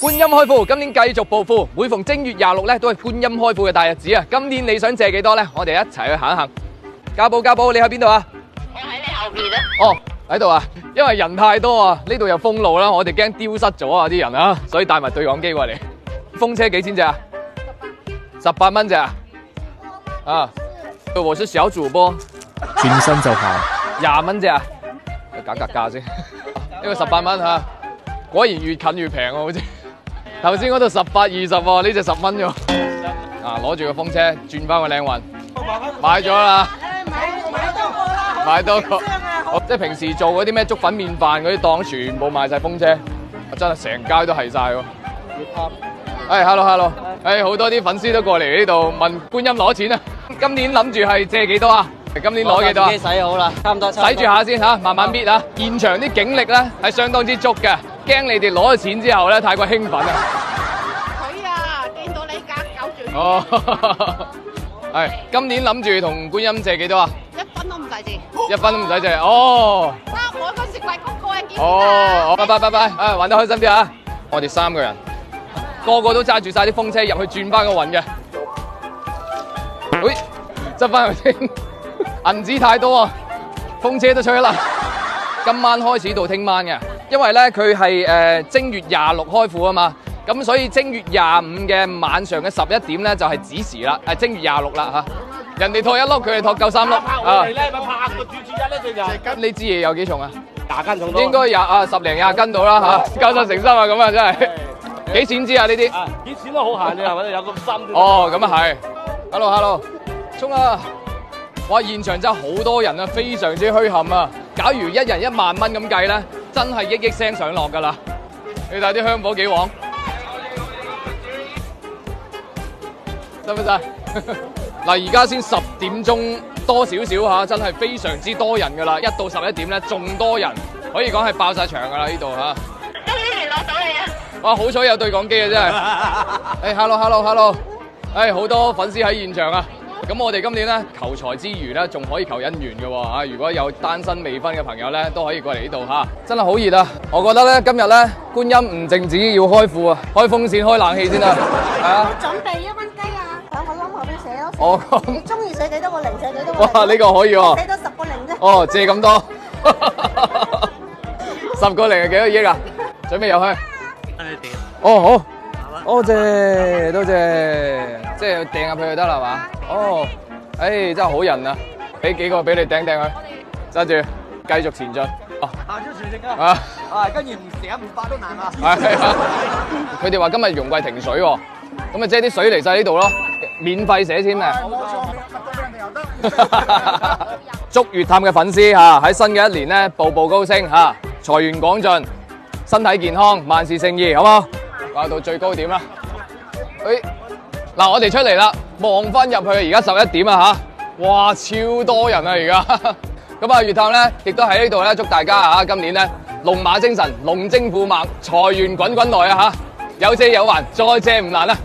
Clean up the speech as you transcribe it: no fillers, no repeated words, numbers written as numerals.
觀音開庫，今年繼續暴富，每逢正月26咧都係觀音開庫嘅大日子啊！今年你想借幾多咧？我哋一齊去行一行。家寶，你喺邊度啊？我喺你後邊啊！哦，喺度啊！因為人太多啊，呢度又封路啦，我哋驚丟失咗啊啲人啊，所以帶埋對講機過嚟。風車幾錢隻啊？18蚊隻啊？啊，我是小主播，轉身就行。20蚊隻啊？減格價先，呢個18蚊嚇，果然越近越平喎，好似。頭先嗰度18、20喎，呢隻10蚊啫喎。啊，攞住個風車轉翻個靚運，買咗啦，買多個。即係平時做嗰啲咩粥粉麵飯嗰啲檔，全部賣晒風車，真係成街都係晒喎。hello， 好多啲粉絲都過嚟呢度問觀音攞錢啊！今年諗住係借幾多啊？今年攞幾多啊？自己使好啦，差唔多。使住下先嚇，慢慢搣啊！現場啲警力咧係相當之足嘅，驚你哋攞咗錢之後咧太過興奮啊！佢啊，見到你夾狗住。哦，係今年諗住同觀音借幾多啊1分都唔使借。 ？1分都唔使借哦。哇！我個食櫃嗰個人見哦，拜，玩得開心啲啊！我哋3個人，個個都揸住晒啲風車入去轉翻個運嘅。喂，執翻佢先，銀紙太多啊，風車都吹啦。今晚開始到聽晚嘅，因為咧佢係正月26開庫啊嘛，咁所以正月25嘅晚上嘅11點咧就係子時啦，係正月26啦嚇。人哋托1粒，佢哋托夠3粒。我哋咧咪拍個注一咧，最近。呢支嘢有幾重啊20斤重多。應該10零20斤到啦嚇，夠實誠心啊咁啊真係。幾錢支啊呢啲？啲錢都好閒嘅，係咪？有咁深。哦，咁啊係。Hello， 衝啊！哇，現場真係好多人啊，非常之墟冚啊！假如一人1萬蚊咁計咧，真係億億聲上落㗎啦！你睇啲香火幾旺，得唔得？嗱，而家先10點鐘多少少嚇，真係非常之多人㗎啦！1到11點咧，仲多人，可以講係爆晒場㗎啦呢度嚇。終於聯絡到你啊！哇，好彩有對講機啊，真係。hello， 好多粉絲喺現場啊！咁我哋今年咧求財之餘咧，仲可以求姻緣嘅喎嚇。如果有單身未婚嘅朋友咧，都可以過嚟呢度嚇。真係好熱啊！我覺得咧今日咧觀音唔淨止要開庫啊，開風扇、開冷氣先啊。係啊。準備1蚊雞啊！喺個窿後邊寫咯。哦咁。你中意寫幾多個零寫幾多個零。哇！呢個可以喎。寫多10個零啫。哦，借咁多。10個零係幾多億啊？準備入去。哦好。多謝，即係掟入去就得啦嘛。哦，真係好人啊！俾幾個俾你掟佢，揸住，繼續前進。哦，行出船正啊！跟住唔寫唔發都難啊！係啊，佢哋話今日容桂停水喎，咁咪即係啲水嚟晒呢度咯，免費寫籤嘅。祝粵探嘅粉絲嚇喺新嘅一年咧步步高升嚇，財源廣進，身體健康，萬事勝意，好唔好？話到最高點啦！嗱，我哋出嚟啦，望翻入去，而家11點啊嚇！哇，超多人啊而家！咁啊，粵探咧亦都喺呢度咧，祝大家啊今年咧龍馬精神，龍精虎猛，財源滾滾來啊嚇！有借有還，再借唔難啊！